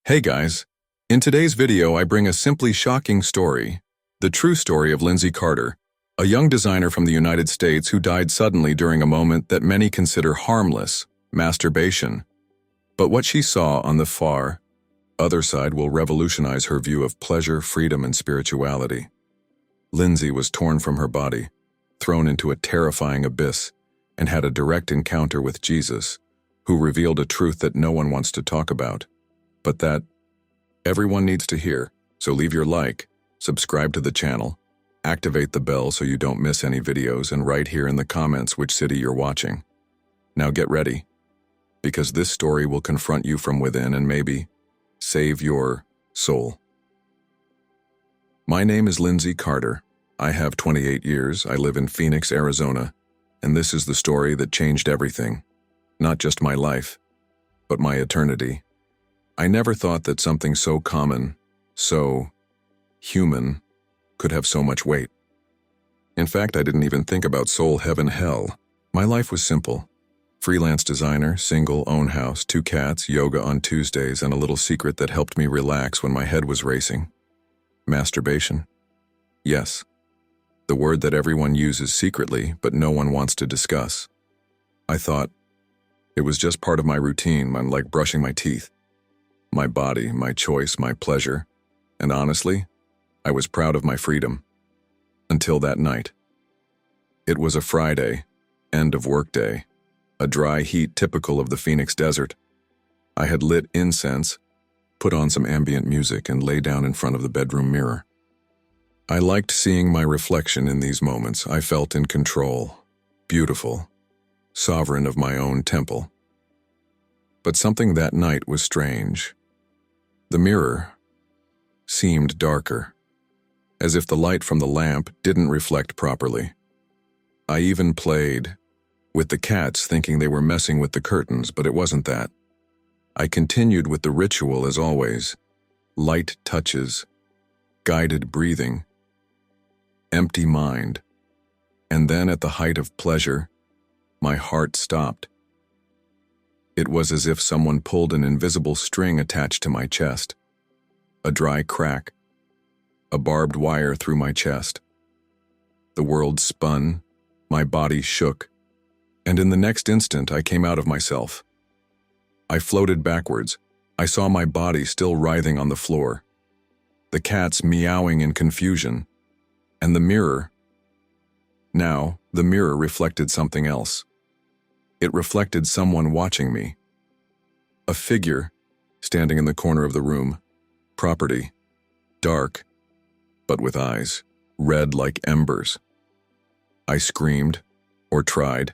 Hey guys, in today's video I bring a simply shocking story, the true story of Lindsay Carter, a young designer from the United States who died suddenly during a moment that many consider harmless, masturbation. But what she saw on the far other side will revolutionize her view of pleasure, freedom, and spirituality. Lindsay was torn from her body, thrown into a terrifying abyss, and had a direct encounter with Jesus, who revealed a truth that no one wants to talk about, but that everyone needs to hear. So leave your like, subscribe to the channel, activate the bell so you don't miss any videos, and write here in the comments which city you're watching. Now get ready, because this story will confront you from within and maybe save your soul. My name is Lindsay Carter. I have 28 years, I live in Phoenix, Arizona, and this is the story that changed everything. Not just my life, but my eternity. I never thought that something so common, so human, could have so much weight. In fact, I didn't even think about soul, heaven, hell. My life was simple. Freelance designer, single, own house, 2 cats, yoga on Tuesdays, and a little secret that helped me relax when my head was racing. Masturbation. Yes. The word that everyone uses secretly, but no one wants to discuss. I thought it was just part of my routine, like brushing my teeth. My body, my choice, my pleasure. And honestly, I was proud of my freedom. Until that night. It was a Friday, end of workday, a dry heat typical of the Phoenix desert. I had lit incense, put on some ambient music, and lay down in front of the bedroom mirror. I liked seeing my reflection in these moments. I felt in control, beautiful, sovereign of my own temple. But something that night was strange. The mirror seemed darker, as if the light from the lamp didn't reflect properly. I even played with the cats, thinking they were messing with the curtains, but it wasn't that. I continued with the ritual as always. Light touches, guided breathing, empty mind. And then at the height of pleasure, my heart stopped. It was as if someone pulled an invisible string attached to my chest. A dry crack, a barbed wire through my chest. The world spun, my body shook, and in the next instant I came out of myself. I floated backwards. I saw my body still writhing on the floor, the cats meowing in confusion, and the mirror. Now, the mirror reflected something else. It reflected someone watching me. A figure standing in the corner of the room, property, dark, but with eyes, red like embers. I screamed, or tried,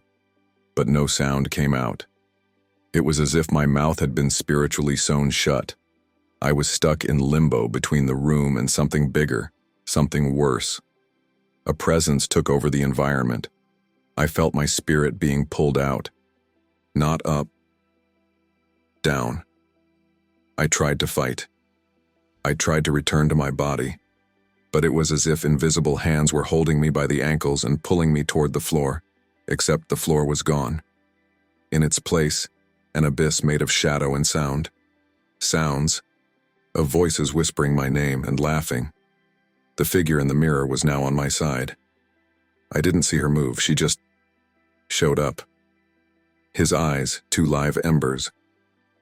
but no sound came out. It was as if my mouth had been spiritually sewn shut. I was stuck in limbo between the room and something bigger, something worse. A presence took over the environment. I felt my spirit being pulled out. Not up, down. I tried to fight. I tried to return to my body, but it was as if invisible hands were holding me by the ankles and pulling me toward the floor, except the floor was gone. In its place, an abyss made of shadow and sound. Sounds of voices whispering my name and laughing. The figure in the mirror was now on my side. I didn't see her move, she just showed up. His eyes, 2 live embers.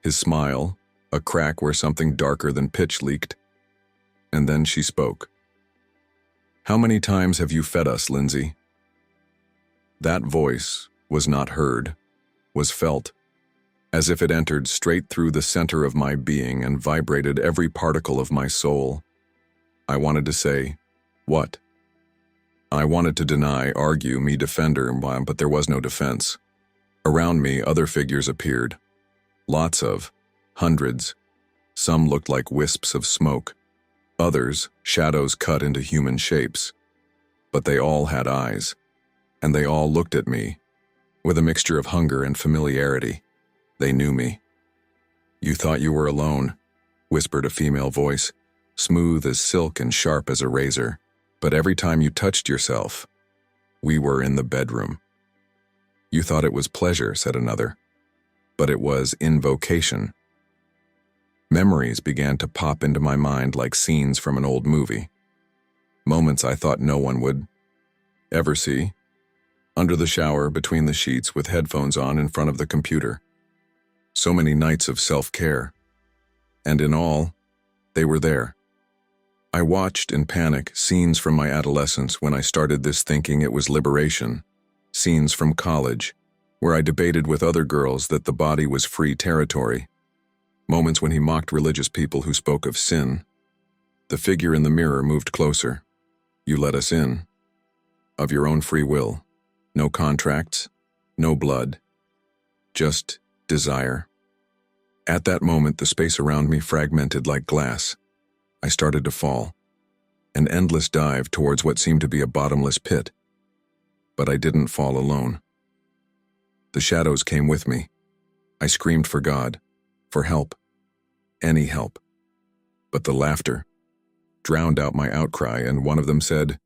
His smile, a crack where something darker than pitch leaked. And then she spoke. "How many times have you fed us, Lindsay?" That voice was not heard, was felt, as if it entered straight through the center of my being and vibrated every particle of my soul. I wanted to say, "What?" I wanted to deny, argue, me defend her, but there was no defense. Around me, other figures appeared. Lots of, hundreds. Some looked like wisps of smoke. Others, shadows cut into human shapes. But they all had eyes, and they all looked at me, with a mixture of hunger and familiarity. They knew me. "You thought you were alone," whispered a female voice, smooth as silk and sharp as a razor. "But every time you touched yourself, we were in the bedroom." "You thought it was pleasure," said another, "but it was invocation." Memories began to pop into my mind like scenes from an old movie. Moments I thought no one would ever see. Under the shower, between the sheets, with headphones on in front of the computer. So many nights of self-care. And in all, they were there. I watched in panic scenes from my adolescence when I started this thinking it was liberation. Scenes from college, where I debated with other girls that the body was free territory. Moments when he mocked religious people who spoke of sin. The figure in the mirror moved closer. You let us in. Of your own free will. No contracts, no blood. Just desire. At that moment, the space around me fragmented like glass. I started to fall. An endless dive towards what seemed to be a bottomless pit. But I didn't fall alone. The shadows came with me. I screamed for God, for help, any help. But the laughter drowned out my outcry, and one of them said,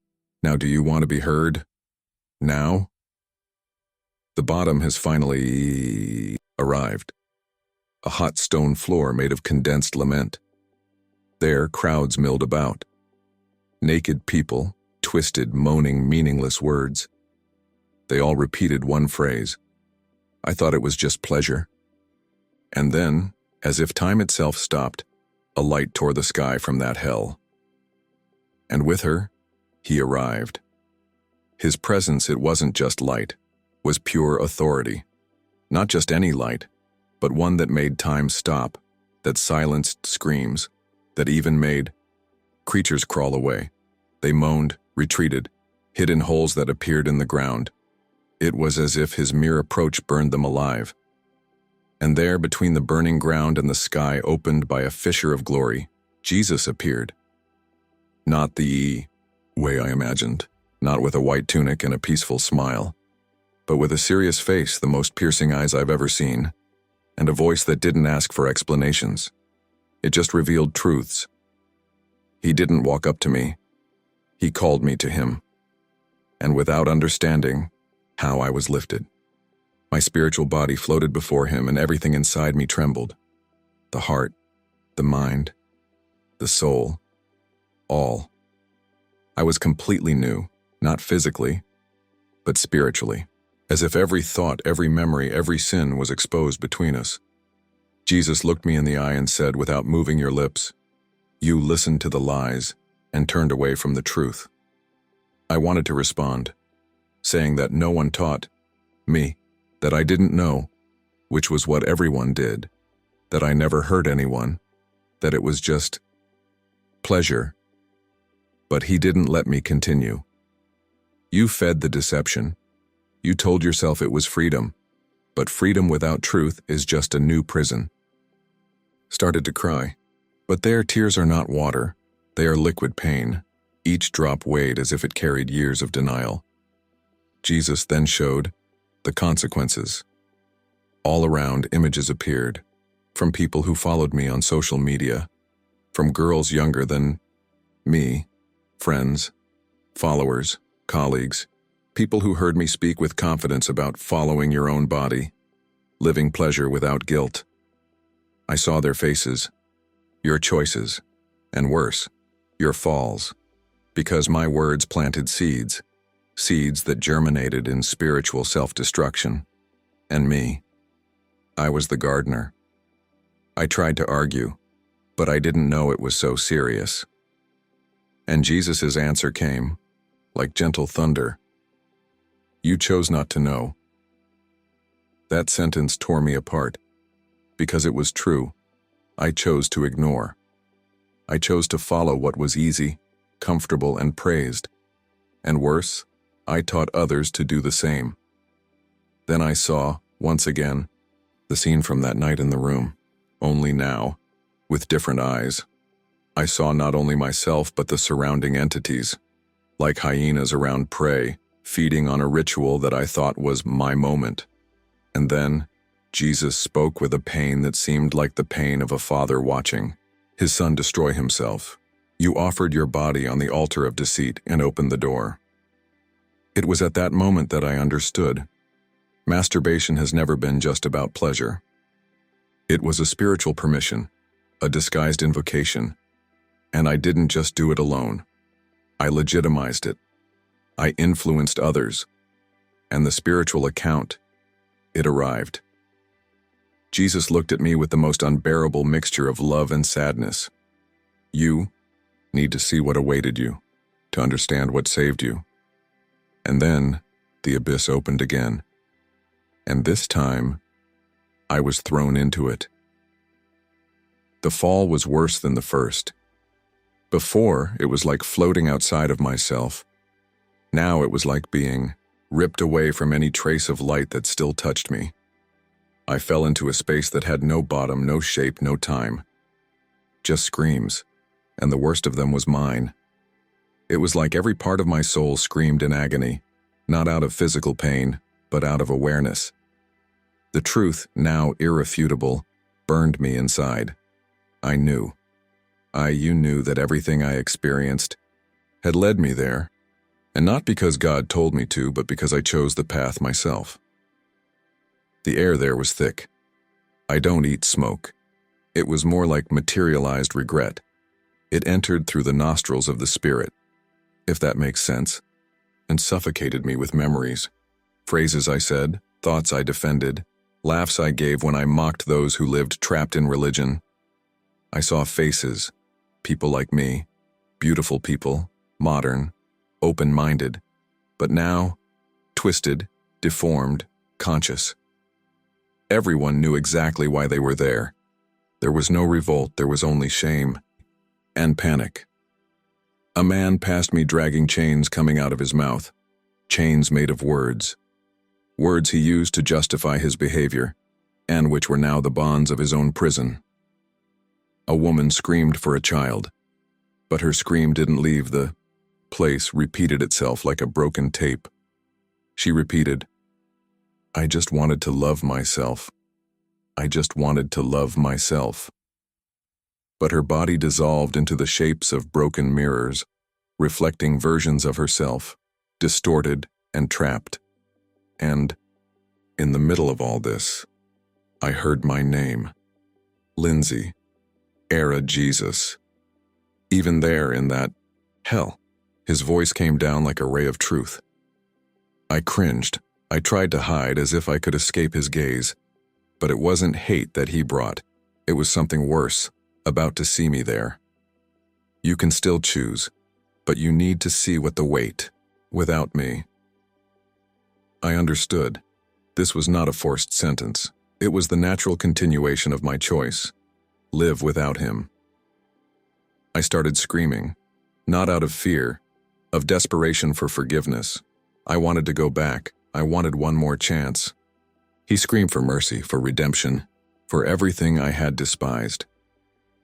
"Now do you want to be heard? Now?" The bottom has finally arrived. A hot stone floor made of condensed lament. There, crowds milled about. Naked people, twisted, moaning, meaningless words. They all repeated one phrase. I thought it was just pleasure. And then, as if time itself stopped, a light tore the sky from that hell. And with her, he arrived. His presence, it wasn't just light, was pure authority. Not just any light, but one that made time stop, that silenced screams, that even made creatures crawl away. They moaned, retreated, hid in holes that appeared in the ground. It was as if his mere approach burned them alive. And there, between the burning ground and the sky opened by a fissure of glory, Jesus appeared. Not the way I imagined, not with a white tunic and a peaceful smile, but with a serious face, the most piercing eyes I've ever seen, and a voice that didn't ask for explanations. It just revealed truths. He didn't walk up to me. He called me to him. And without understanding how, I was lifted. My spiritual body floated before him, and everything inside me trembled. The heart, the mind, the soul, all. I was completely new, not physically, but spiritually, as if every thought, every memory, every sin was exposed between us. Jesus looked me in the eye and said, without moving your lips, "You listened to the lies and turned away from the truth." I wanted to respond, saying that no one taught me, that I didn't know, which was what everyone did, that I never hurt anyone, that it was just pleasure. But he didn't let me continue. You fed the deception. You told yourself it was freedom, but freedom without truth is just a new prison. Started to cry, but their tears are not water, they are liquid pain. Each drop weighed as if it carried years of denial. Jesus then showed the consequences. All around, images appeared, from people who followed me on social media, from girls younger than me, friends, followers, colleagues, people who heard me speak with confidence about following your own body, living pleasure without guilt. I saw their faces, your choices, and worse, your falls, because my words planted seeds, seeds that germinated in spiritual self-destruction. And me, I was the gardener. I tried to argue, but I didn't know it was so serious. And Jesus' answer came, like gentle thunder. You chose not to know. That sentence tore me apart, because it was true. I chose to ignore. I chose to follow what was easy, comfortable, and praised. And worse, I taught others to do the same. Then I saw, once again, the scene from that night in the room, only now, with different eyes. I saw not only myself but the surrounding entities, like hyenas around prey, feeding on a ritual that I thought was my moment. And then, Jesus spoke with a pain that seemed like the pain of a father watching his son destroy himself. You offered your body on the altar of deceit and opened the door. It was at that moment that I understood. Masturbation has never been just about pleasure. It was a spiritual permission, a disguised invocation, and I didn't just do it alone. I legitimized it. I influenced others, and the spiritual account, it arrived. Jesus looked at me with the most unbearable mixture of love and sadness. You need to see what awaited you, to understand what saved you. And then the abyss opened again. And this time, I was thrown into it. The fall was worse than the first. Before, it was like floating outside of myself. Now it was like being ripped away from any trace of light that still touched me. I fell into a space that had no bottom, no shape, no time. Just screams, and the worst of them was mine. It was like every part of my soul screamed in agony, not out of physical pain, but out of awareness. The truth, now irrefutable, burned me inside. I knew. You knew that everything I experienced had led me there, and not because God told me to, but because I chose the path myself. The air there was thick. I don't eat smoke. It was more like materialized regret. It entered through the nostrils of the spirit, if that makes sense, and suffocated me with memories. Phrases I said, thoughts I defended, laughs I gave when I mocked those who lived trapped in religion. I saw faces, people like me, beautiful people, modern, open-minded, but now twisted, deformed, conscious. Everyone knew exactly why they were there. There was no revolt, there was only shame and panic. A man passed me dragging chains coming out of his mouth, chains made of words. Words he used to justify his behavior, and which were now the bonds of his own prison. A woman screamed for a child, but her scream didn't leave the place, repeated itself like a broken tape. She repeated, "I just wanted to love myself. I just wanted to love myself." But her body dissolved into the shapes of broken mirrors, reflecting versions of herself, distorted and trapped. And, in the middle of all this, I heard my name. Lindsay. Era Jesus. Even there in that hell, his voice came down like a ray of truth. I cringed. I tried to hide as if I could escape his gaze. But it wasn't hate that he brought. It was something worse, about to see me there. You can still choose, but you need to see what the weight, without me. I understood. This was not a forced sentence. It was the natural continuation of my choice. Live without him. I started screaming, not out of fear, of desperation for forgiveness. I wanted to go back. I wanted one more chance. He screamed for mercy, for redemption, for everything I had despised.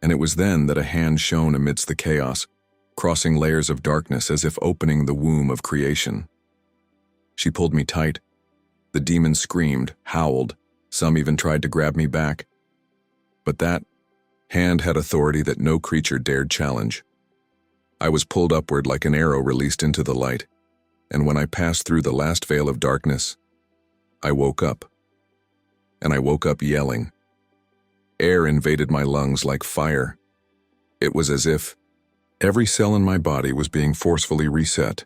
And it was then that a hand shone amidst the chaos, crossing layers of darkness as if opening the womb of creation. She pulled me tight. The demon screamed, howled. Some even tried to grab me back. But that hand had authority that no creature dared challenge. I was pulled upward like an arrow released into the light, and when I passed through the last veil of darkness, I woke up. And I woke up yelling. Air invaded my lungs like fire. It was as if every cell in my body was being forcefully reset.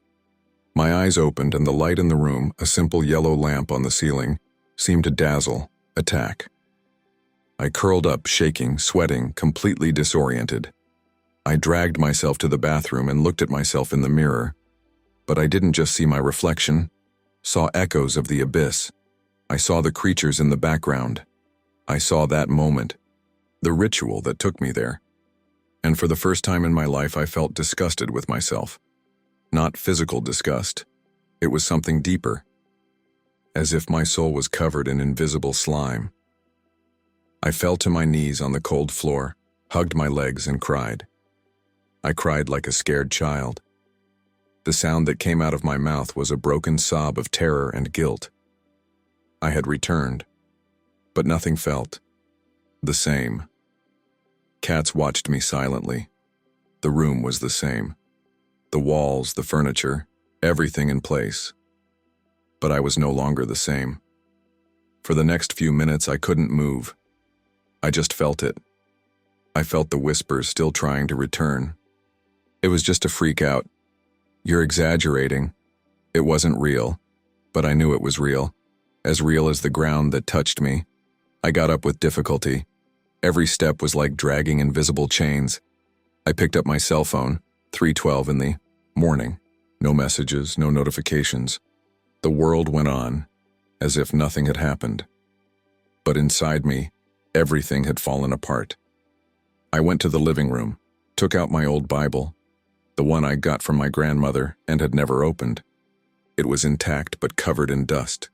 My eyes opened and the light in the room, a simple yellow lamp on the ceiling, seemed to dazzle, attack. I curled up, shaking, sweating, completely disoriented. I dragged myself to the bathroom and looked at myself in the mirror. But I didn't just see my reflection, saw echoes of the abyss. I saw the creatures in the background. I saw that moment, the ritual that took me there. And for the first time in my life, I felt disgusted with myself. Not physical disgust. It was something deeper, as if my soul was covered in invisible slime. I fell to my knees on the cold floor, hugged my legs, and cried. I cried like a scared child. The sound that came out of my mouth was a broken sob of terror and guilt. I had returned, but nothing felt the same. Cats watched me silently. The room was the same. The walls, the furniture, everything in place. But I was no longer the same. For the next few minutes, I couldn't move. I just felt it. I felt the whispers still trying to return. It was just a freak out. You're exaggerating. It wasn't real, but I knew it was real as the ground that touched me. I got up with difficulty. Every step was like dragging invisible chains. I picked up my cell phone, 3:12 in the morning. No messages, no notifications. The world went on, as if nothing had happened. But inside me, everything had fallen apart. I went to the living room, took out my old Bible, the one I got from my grandmother and had never opened. It was intact but covered in dust.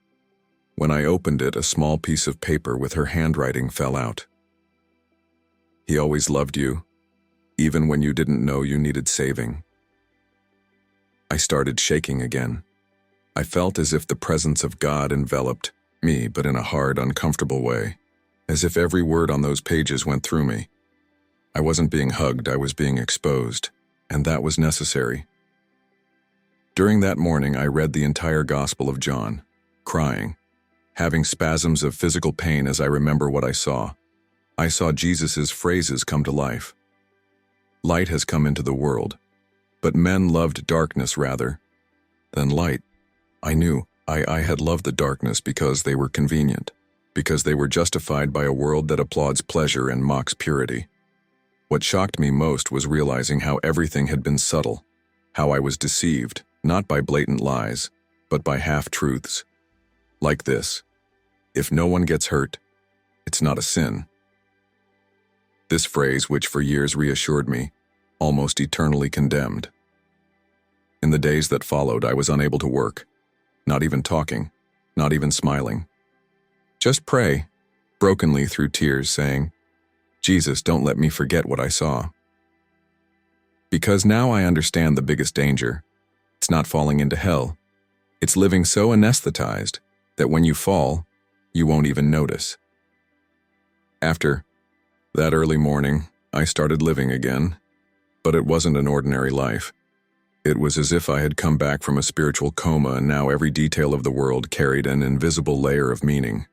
When I opened it, a small piece of paper with her handwriting fell out. He always loved you, even when you didn't know you needed saving. I started shaking again. I felt as if the presence of God enveloped me, but in a hard, uncomfortable way, as if every word on those pages went through me. I wasn't being hugged, I was being exposed, and that was necessary. During that morning, I read the entire Gospel of John, crying, having spasms of physical pain as I remember what I saw. I saw Jesus' phrases come to life. Light has come into the world, but men loved darkness rather than light. I knew I had loved the darkness because they were convenient, because they were justified by a world that applauds pleasure and mocks purity. What shocked me most was realizing how everything had been subtle, how I was deceived, not by blatant lies, but by half-truths. Like this: if no one gets hurt, it's not a sin. This phrase, which for years reassured me, almost eternally condemned. In the days that followed, I was unable to work, not even talking, not even smiling. Just pray, brokenly through tears, saying, Jesus, don't let me forget what I saw. Because now I understand the biggest danger. It's not falling into hell. It's living so anesthetized that when you fall, you won't even notice. After that early morning, I started living again, but it wasn't an ordinary life. It was as if I had come back from a spiritual coma, and now every detail of the world carried an invisible layer of meaning.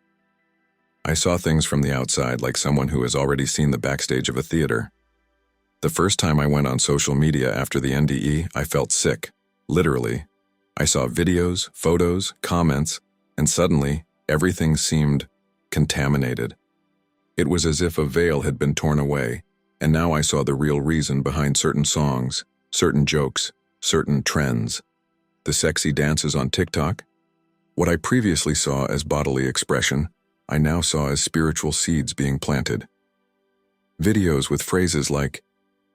I saw things from the outside like someone who has already seen the backstage of a theater. The first time I went on social media after the NDE, I felt sick, literally. I saw videos, photos, comments, and suddenly everything seemed contaminated. It was as if a veil had been torn away, and now I saw the real reason behind certain songs, certain jokes, certain trends. The sexy dances on TikTok? What I previously saw as bodily expression, I now saw as spiritual seeds being planted. Videos with phrases like,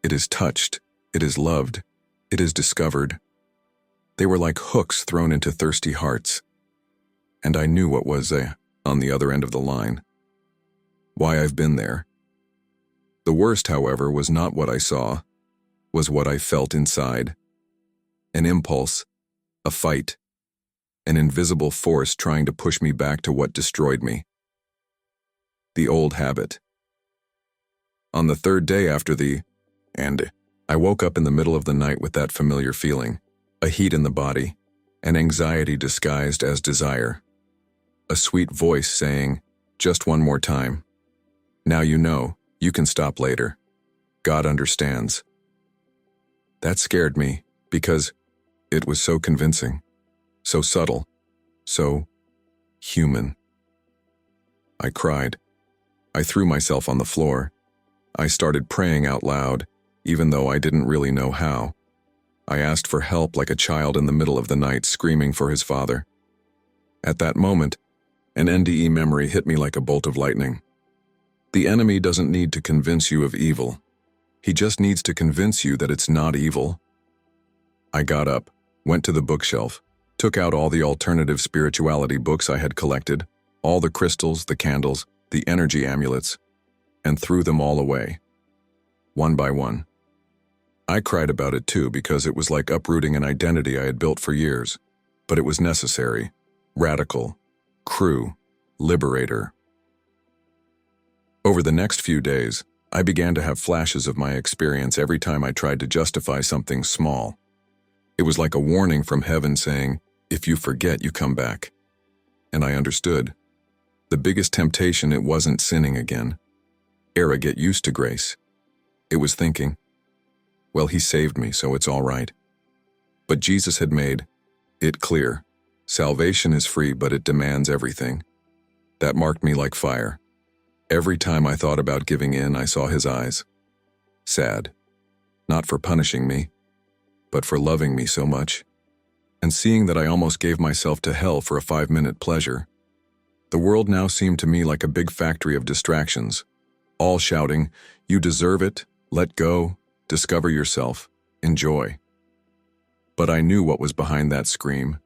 "It is touched, it is loved, it is discovered." They were like hooks thrown into thirsty hearts. And I knew what was on the other end of the line. Why I've been there. The worst, however, was not what I saw, was what I felt inside. An impulse, a fight, an invisible force trying to push me back to what destroyed me. The old habit. On the third day after I woke up in the middle of the night with that familiar feeling, a heat in the body, an anxiety disguised as desire. A sweet voice saying, "Just one more time. Now you know, you can stop later. God understands." That scared me because it was so convincing, so subtle, so human. I cried. I threw myself on the floor. I started praying out loud, even though I didn't really know how. I asked for help like a child in the middle of the night screaming for his father. At that moment, an NDE memory hit me like a bolt of lightning. The enemy doesn't need to convince you of evil. He just needs to convince you that it's not evil. I got up, went to the bookshelf, took out all the alternative spirituality books I had collected, all the crystals, the candles, the energy amulets, and threw them all away, one by one. I cried about it too because it was like uprooting an identity I had built for years, but it was necessary, radical, true, liberator. Over the next few days, I began to have flashes of my experience every time I tried to justify something small. It was like a warning from heaven saying, if you forget, you come back. And I understood. The biggest temptation, it wasn't sinning again. Get used to grace. It was thinking, well, he saved me, so it's all right. But Jesus had made it clear. Salvation is free, but it demands everything. That marked me like fire. Every time I thought about giving in, I saw his eyes. Sad. Not for punishing me, but for loving me so much. And seeing that I almost gave myself to hell for a 5-minute pleasure. The world now seemed to me like a big factory of distractions, all shouting, "You deserve it, let go, discover yourself, enjoy." But I knew what was behind that scream.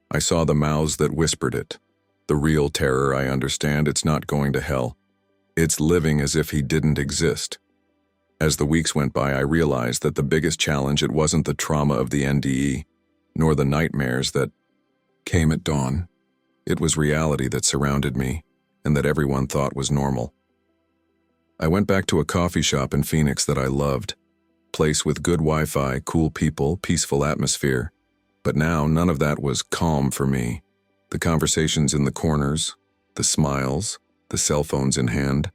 I saw the mouths that whispered it. The real terror, I understand, it's not going to hell. It's living as if he didn't exist. As the weeks went by, I realized that the biggest challenge, it wasn't the trauma of the NDE, nor the nightmares that came at dawn. It was reality that surrounded me, and that everyone thought was normal. I went back to a coffee shop in Phoenix that I loved. Place with good Wi-Fi, cool people, peaceful atmosphere. But now, none of that was calm for me. The conversations in the corners, the smiles, the cell phones in hand.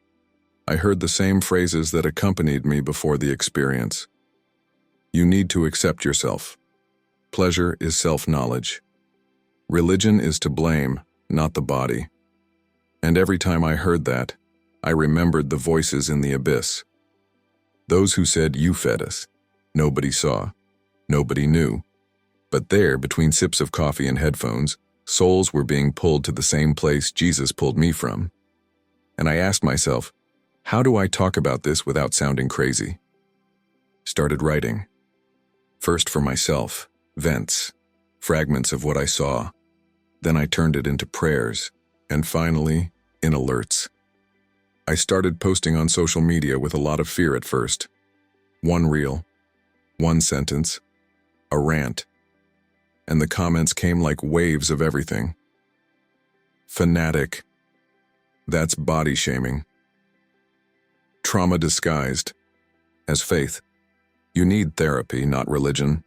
I heard the same phrases that accompanied me before the experience. You need to accept yourself. Pleasure is self-knowledge. Religion is to blame, not the body. And every time I heard that, I remembered the voices in the abyss. Those who said, "You fed us." Nobody saw. Nobody knew. But there, between sips of coffee and headphones, souls were being pulled to the same place Jesus pulled me from. And I asked myself, how do I talk about this without sounding crazy? Started writing. First for myself, vents, fragments of what I saw. Then I turned it into prayers, and finally, in alerts. I started posting on social media with a lot of fear at first. One reel, one sentence, a rant. And the comments came like waves of everything. Fanatic. That's body shaming. Trauma disguised as faith. You need therapy, not religion.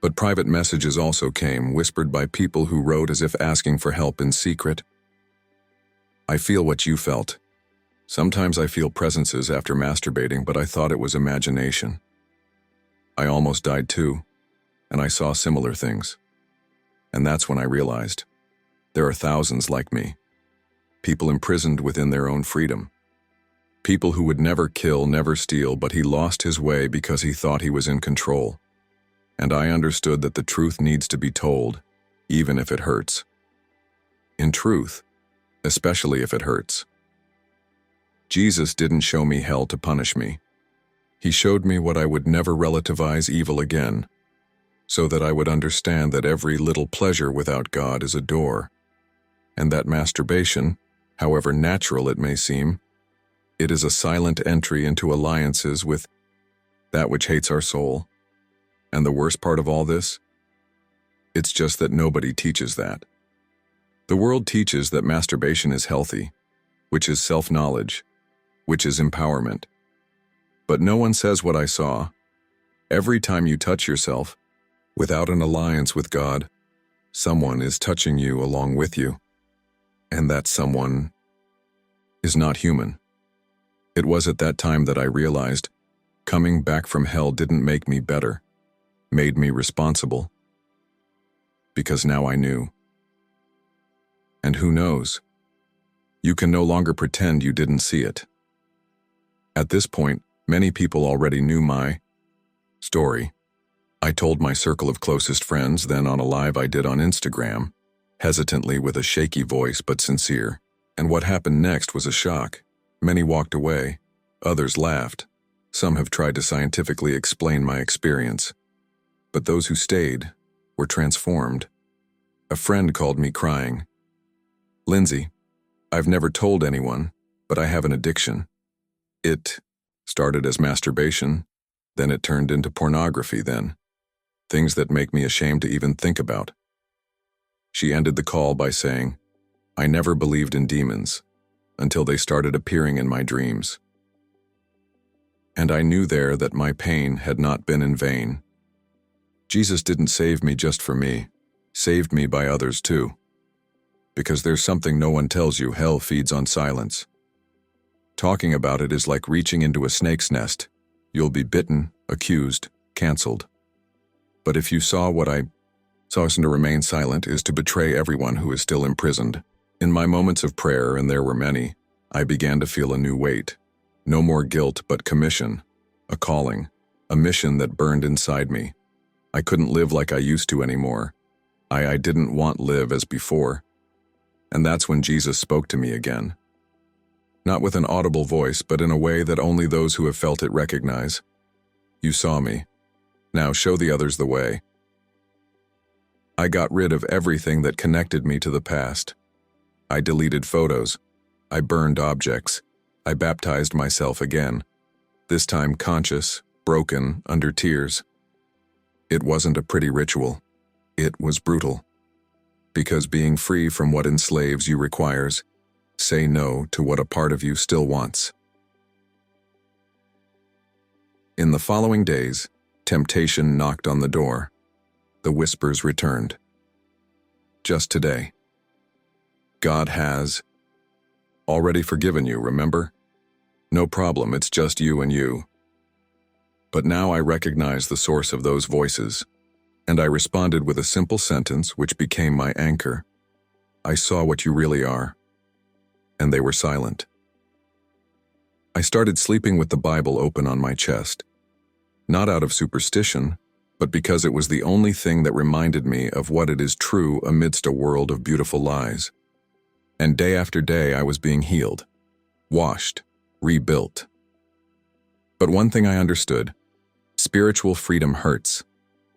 But private messages also came, whispered by people who wrote as if asking for help in secret. I feel what you felt. Sometimes I feel presences after masturbating, but I thought it was imagination. I almost died too, and I saw similar things. And that's when I realized there are thousands like me. People imprisoned within their own freedom. People who would never kill, never steal, but he lost his way because he thought he was in control. And I understood that the truth needs to be told, even if it hurts. In truth, especially if it hurts. Jesus didn't show me hell to punish me. He showed me what I would never relativize evil again, so that I would understand that every little pleasure without God is a door, and that masturbation, however natural it may seem, it is a silent entry into alliances with that which hates our soul. And the worst part of all this? It's just that nobody teaches that. The world teaches that masturbation is healthy, which is self-knowledge, which is empowerment. But no one says what I saw. Every time you touch yourself, without an alliance with God, someone is touching you along with you. And that someone is not human. It was at that time that I realized coming back from hell didn't make me better. Made me responsible. Because now I knew. And who knows? You can no longer pretend you didn't see it. At this point, many people already knew my story. I told my circle of closest friends, then on a live I did on Instagram, hesitantly with a shaky voice but sincere. And what happened next was a shock. Many walked away, others laughed. Some have tried to scientifically explain my experience. But those who stayed were transformed. A friend called me crying. "Lindsay, I've never told anyone, but I have an addiction. It started as masturbation, then it turned into pornography then. Things that make me ashamed to even think about." She ended the call by saying, "I never believed in demons until they started appearing in my dreams. And I knew there that my pain had not been in vain. Jesus didn't save me just for me, saved me by others too. Because there's something no one tells you, hell feeds on silence. Talking about it is like reaching into a snake's nest. You'll be bitten, accused, cancelled. But if you saw what I saw, to remain silent is to betray everyone who is still imprisoned. In my moments of prayer, and there were many, I began to feel a new weight. No more guilt, but commission, a calling, a mission that burned inside me. I couldn't live like I used to anymore. I didn't want live as before. And that's when Jesus spoke to me again. Not with an audible voice, but in a way that only those who have felt it recognize. You saw me. Now show the others the way. I got rid of everything that connected me to the past. I deleted photos. I burned objects. I baptized myself again. This time conscious, broken, under tears. It wasn't a pretty ritual. It was brutal. Because being free from what enslaves you requires, say no to what a part of you still wants. In the following days, temptation knocked on the door. The whispers returned. Just today. God has already forgiven you, remember? No problem, it's just you and you. But now I recognize the source of those voices, and I responded with a simple sentence which became my anchor. I saw what you really are. And they were silent. I started sleeping with the Bible open on my chest, not out of superstition, but because it was the only thing that reminded me of what it is true amidst a world of beautiful lies. And day after day I was being healed, washed, rebuilt. But one thing I understood, spiritual freedom hurts,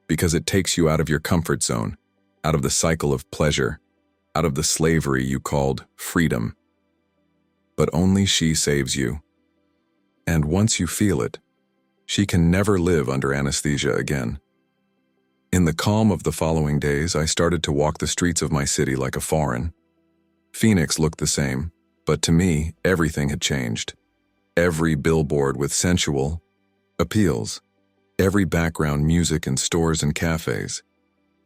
because it takes you out of your comfort zone, out of the cycle of pleasure, out of the slavery you called freedom. But only she saves you. And once you feel it, she can never live under anesthesia again. In the calm of the following days, I started to walk the streets of my city like a foreign. Phoenix looked the same, but to me, everything had changed. Every billboard with sensual appeals, every background music in stores and cafes,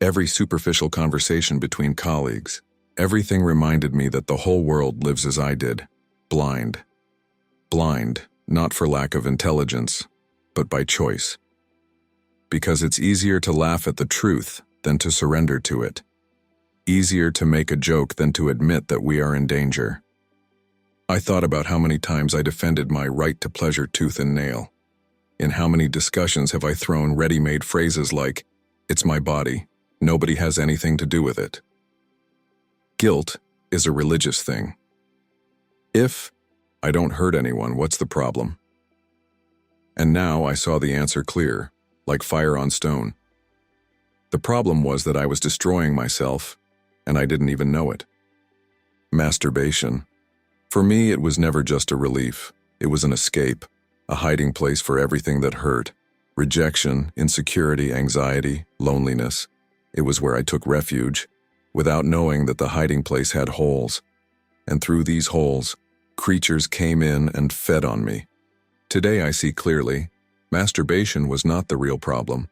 every superficial conversation between colleagues, everything reminded me that the whole world lives as I did, blind. Blind, not for lack of intelligence, but by choice. Because it's easier to laugh at the truth than to surrender to it. Easier to make a joke than to admit that we are in danger. I thought about how many times I defended my right to pleasure tooth and nail. In how many discussions have I thrown ready-made phrases like, "It's my body, nobody has anything to do with it." Guilt is a religious thing. If I don't hurt anyone, what's the problem? And now I saw the answer clear, like fire on stone. The problem was that I was destroying myself, and I didn't even know it. Masturbation. For me, it was never just a relief. It was an escape, a hiding place for everything that hurt. Rejection, insecurity, anxiety, loneliness. It was where I took refuge, without knowing that the hiding place had holes. And through these holes, creatures came in and fed on me. Today I see clearly, masturbation was not the real problem.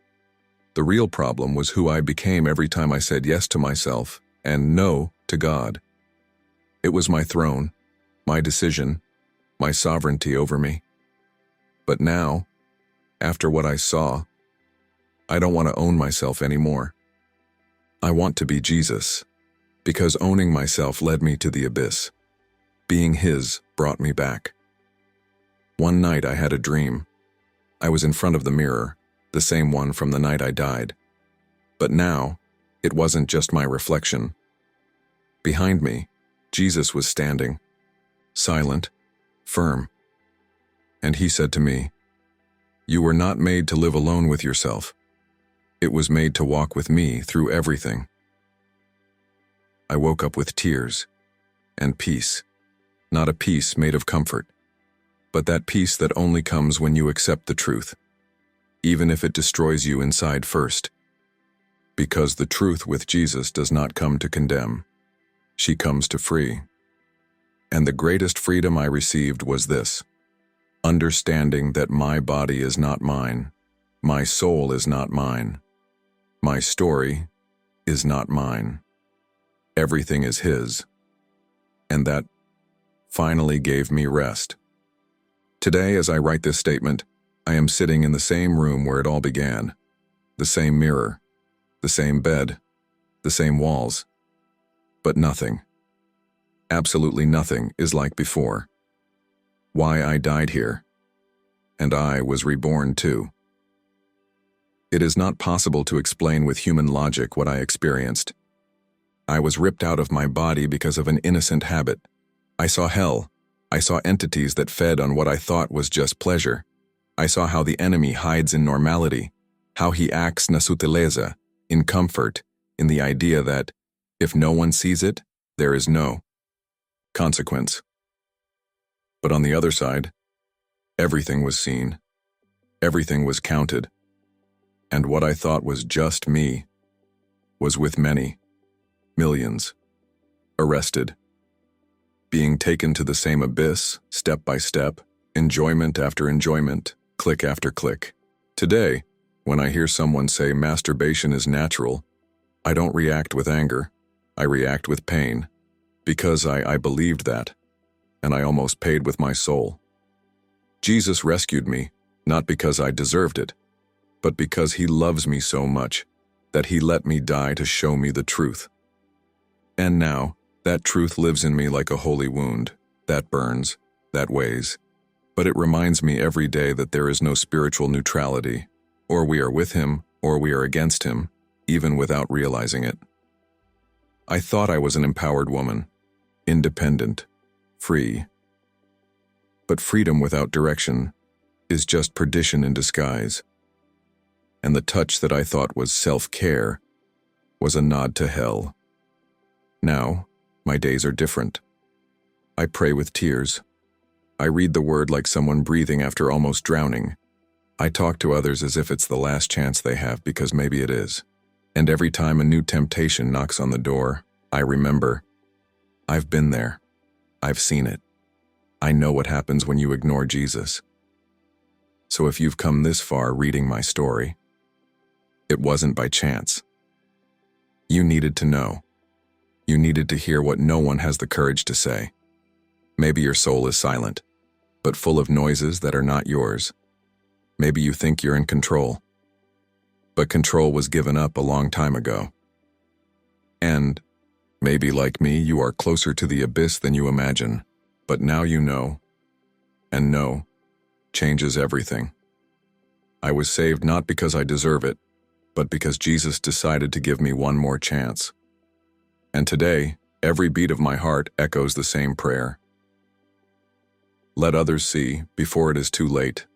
The real problem was who I became every time I said yes to myself and no to God. It was my throne, my decision, my sovereignty over me. But now, after what I saw, I don't want to own myself anymore. I want to be Jesus, because owning myself led me to the abyss. Being His brought me back. One night I had a dream. I was in front of the mirror, the same one from the night I died. But now, it wasn't just my reflection. Behind me, Jesus was standing, silent, firm. And He said to me, "You were not made to live alone with yourself. It was made to walk with me through everything." I woke up with tears and peace, not a peace made of comfort, but that peace that only comes when you accept the truth, even if it destroys you inside first. Because the truth with Jesus does not come to condemn. She comes to free. And the greatest freedom I received was this: understanding that my body is not mine, my soul is not mine, my story is not mine. Everything is His. And that finally gave me rest. Today, as I write this statement, I am sitting in the same room where it all began. The same mirror, the same bed, the same walls. But nothing, absolutely nothing, is like before. Why I died here. And I was reborn too. It is not possible to explain with human logic what I experienced. I was ripped out of my body because of an innocent habit. I saw hell. I saw entities that fed on what I thought was just pleasure. I saw how the enemy hides in normality, how he acts na sutileza, in comfort, in the idea that, if no one sees it, there is no consequence. But on the other side, everything was seen. Everything was counted. And what I thought was just me was with many, millions, arrested, being taken to the same abyss, step by step, enjoyment after enjoyment, click after click. Today, when I hear someone say masturbation is natural, I don't react with anger. I react with pain, because I believed that, and I almost paid with my soul. Jesus rescued me, not because I deserved it, but because he loves me so much that he let me die to show me the truth. And now, that truth lives in me like a holy wound, that burns, that weighs, but it reminds me every day that there is no spiritual neutrality, or we are with him, or we are against him, even without realizing it. I thought I was an empowered woman, independent, free. But freedom without direction is just perdition in disguise. And the touch that I thought was self-care was a nod to hell. Now, my days are different. I pray with tears. I read the word like someone breathing after almost drowning. I talk to others as if it's the last chance they have, because maybe it is. And every time a new temptation knocks on the door, I remember, I've been there. I've seen it. I know what happens when you ignore Jesus. So if you've come this far reading my story, it wasn't by chance. You needed to know. You needed to hear what no one has the courage to say. Maybe your soul is silent, but full of noises that are not yours. Maybe you think you're in control. But control was given up a long time ago. And, maybe like me, you are closer to the abyss than you imagine. But now you know. And know changes everything. I was saved not because I deserve it, but because Jesus decided to give me one more chance. And today, every beat of my heart echoes the same prayer. Let others see before it is too late.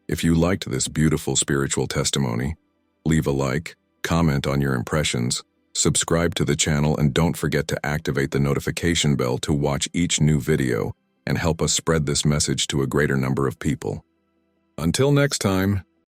If you liked this beautiful spiritual testimony, leave a like, comment on your impressions, subscribe to the channel, and don't forget to activate the notification bell to watch each new video and help us spread this message to a greater number of people. Until next time.